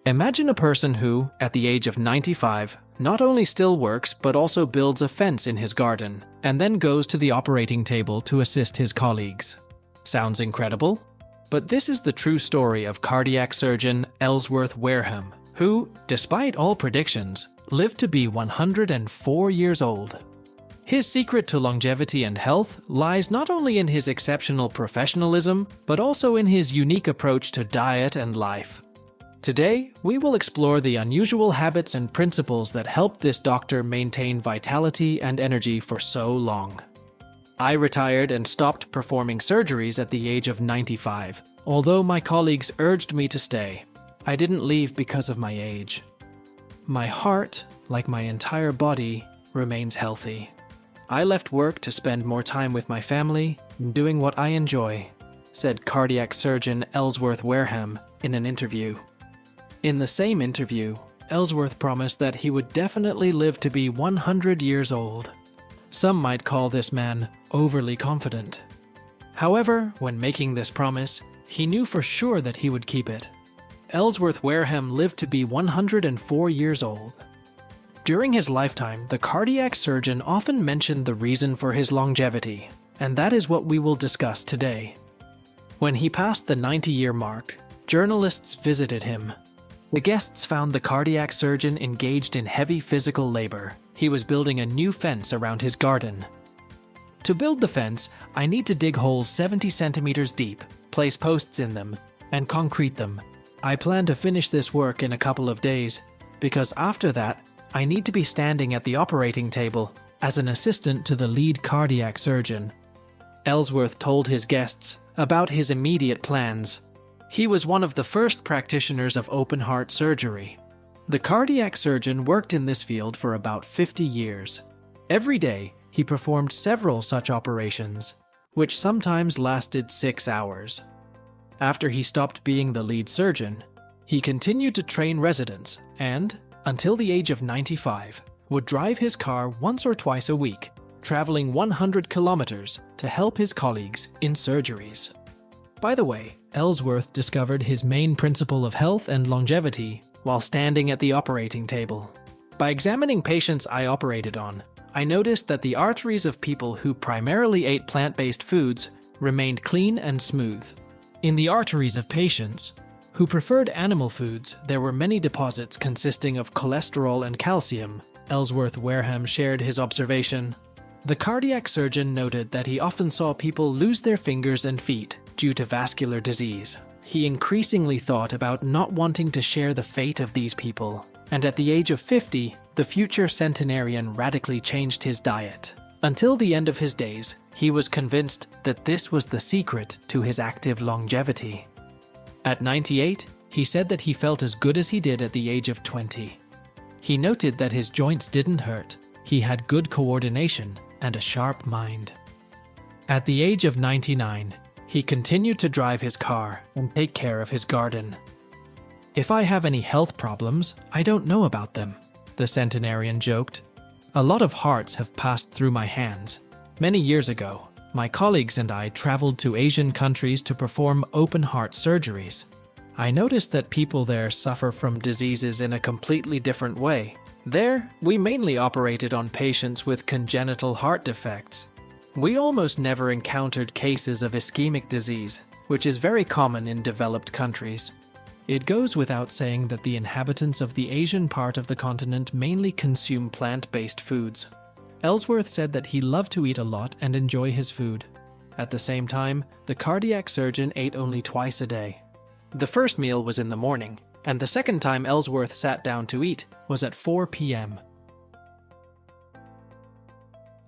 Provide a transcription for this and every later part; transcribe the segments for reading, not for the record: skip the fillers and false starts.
Imagine a person who, at the age of 95, not only still works but also builds a fence in his garden and then goes to the operating table to assist his colleagues. Sounds incredible? But this is the true story of cardiac surgeon Ellsworth Wareham, who, despite all predictions, lived to be 104 years old. His secret to longevity and health lies not only in his exceptional professionalism, but also in his unique approach to diet and life. Today, we will explore the unusual habits and principles that helped this doctor maintain vitality and energy for so long. I retired and stopped performing surgeries at the age of 95, although my colleagues urged me to stay. I didn't leave because of my age. My heart, like my entire body, remains healthy. I left work to spend more time with my family, doing what I enjoy, said cardiac surgeon Ellsworth Wareham in an interview. In the same interview, Ellsworth promised that he would definitely live to be 100 years old. Some might call this man overly confident. However, when making this promise, he knew for sure that he would keep it. Ellsworth Wareham lived to be 104 years old. During his lifetime, the cardiac surgeon often mentioned the reason for his longevity, and that is what we will discuss today. When he passed the 90-year mark, journalists visited him. The guests found the cardiac surgeon engaged in heavy physical labor. He was building a new fence around his garden. To build the fence, I need to dig holes 70 centimeters deep, place posts in them, and concrete them. I plan to finish this work in a couple of days, because after that, I need to be standing at the operating table as an assistant to the lead cardiac surgeon. Ellsworth told his guests about his immediate plans. He was one of the first practitioners of open-heart surgery. The cardiac surgeon worked in this field for about 50 years. Every day, he performed several such operations, which sometimes lasted 6 hours. After he stopped being the lead surgeon, he continued to train residents and, until the age of 95, would drive his car once or twice a week, traveling 100 kilometers to help his colleagues in surgeries. By the way, Ellsworth discovered his main principle of health and longevity while standing at the operating table. By examining patients I operated on, I noticed that the arteries of people who primarily ate plant-based foods remained clean and smooth. In the arteries of patients who preferred animal foods, there were many deposits consisting of cholesterol and calcium. Ellsworth Wareham shared his observation. The cardiac surgeon noted that he often saw people lose their fingers and feet due to vascular disease. He increasingly thought about not wanting to share the fate of these people, and at the age of 50, the future centenarian radically changed his diet. Until the end of his days, he was convinced that this was the secret to his active longevity. At 98, he said that he felt as good as he did at the age of 20. He noted that his joints didn't hurt, he had good coordination and a sharp mind. At the age of 99, he continued to drive his car and take care of his garden. "If I have any health problems, I don't know about them," the centenarian joked. "A lot of hearts have passed through my hands. Many years ago, my colleagues and I traveled to Asian countries to perform open-heart surgeries. I noticed that people there suffer from diseases in a completely different way. There, we mainly operated on patients with congenital heart defects. We almost never encountered cases of ischemic disease, which is very common in developed countries. It goes without saying that the inhabitants of the Asian part of the continent mainly consume plant-based foods." Ellsworth said that he loved to eat a lot and enjoy his food. At the same time, the cardiac surgeon ate only twice a day. The first meal was in the morning, and the second time Ellsworth sat down to eat was at 4 p.m.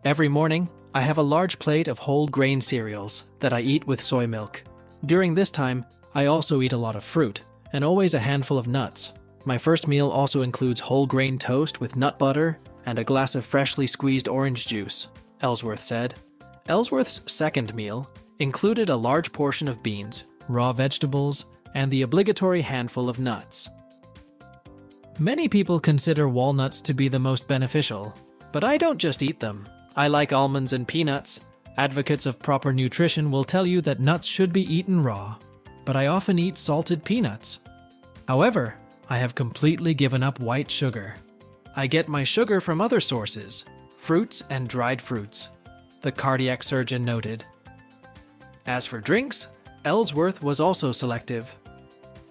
"Every morning, I have a large plate of whole grain cereals that I eat with soy milk. During this time, I also eat a lot of fruit, and always a handful of nuts. My first meal also includes whole grain toast with nut butter and a glass of freshly squeezed orange juice," Ellsworth said. Ellsworth's second meal included a large portion of beans, raw vegetables, and the obligatory handful of nuts. "Many people consider walnuts to be the most beneficial, but I don't just eat them. I like almonds and peanuts. Advocates of proper nutrition will tell you that nuts should be eaten raw, but I often eat salted peanuts. However, I have completely given up white sugar. I get my sugar from other sources, fruits and dried fruits, the cardiac surgeon noted. As for drinks, Ellsworth was also selective.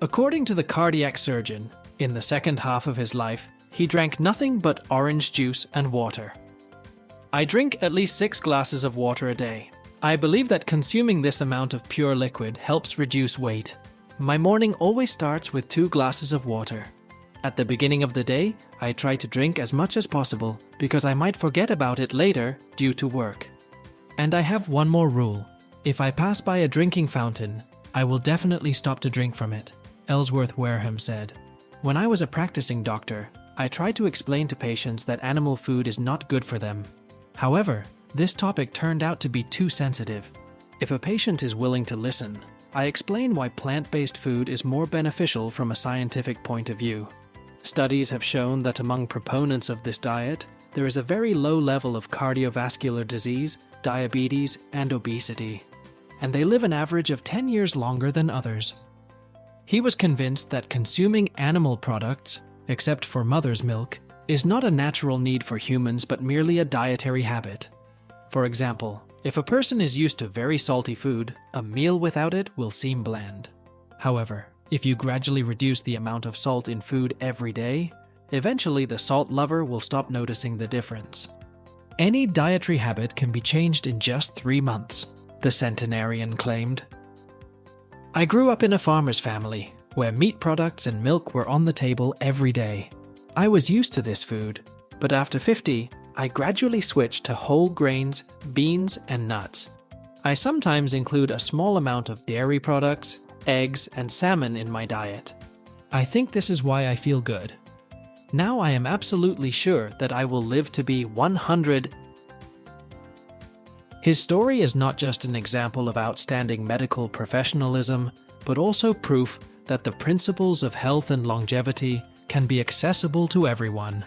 According to the cardiac surgeon, in the second half of his life, he drank nothing but orange juice and water. I drink at least 6 glasses of water a day. I believe that consuming this amount of pure liquid helps reduce weight. My morning always starts with 2 glasses of water. At the beginning of the day, I try to drink as much as possible because I might forget about it later due to work. And I have one more rule. If I pass by a drinking fountain, I will definitely stop to drink from it, Ellsworth Wareham said. When I was a practicing doctor, I tried to explain to patients that animal food is not good for them. However, this topic turned out to be too sensitive. If a patient is willing to listen, I explain why plant-based food is more beneficial from a scientific point of view. Studies have shown that among proponents of this diet, there is a very low level of cardiovascular disease, diabetes, and obesity, and they live an average of 10 years longer than others. He was convinced that consuming animal products, except for mother's milk, is not a natural need for humans but merely a dietary habit. For example, if a person is used to very salty food, a meal without it will seem bland. However, if you gradually reduce the amount of salt in food every day, eventually the salt lover will stop noticing the difference. Any dietary habit can be changed in just 3 months, the centenarian claimed. I grew up in a farmer's family, where meat products and milk were on the table every day. I was used to this food, but after 50, I gradually switched to whole grains, beans, and nuts. I sometimes include a small amount of dairy products, eggs, and salmon in my diet. I think this is why I feel good. Now I am absolutely sure that I will live to be 100. His story is not just an example of outstanding medical professionalism, but also proof that the principles of health and longevity can be accessible to everyone.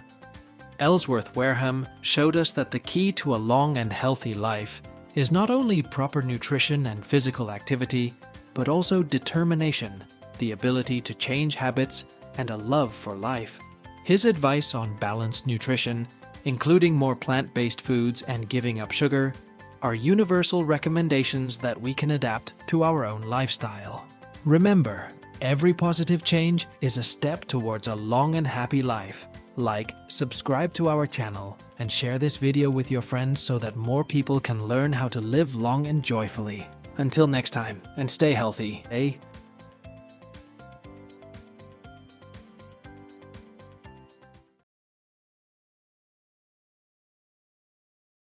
Ellsworth Wareham showed us that the key to a long and healthy life is not only proper nutrition and physical activity, but also determination, the ability to change habits, and a love for life. His advice on balanced nutrition, including more plant-based foods and giving up sugar, are universal recommendations that we can adapt to our own lifestyle. Remember, every positive change is a step towards a long and happy life. Like, subscribe to our channel, and share this video with your friends so that more people can learn how to live long and joyfully. Until next time, and stay healthy, eh?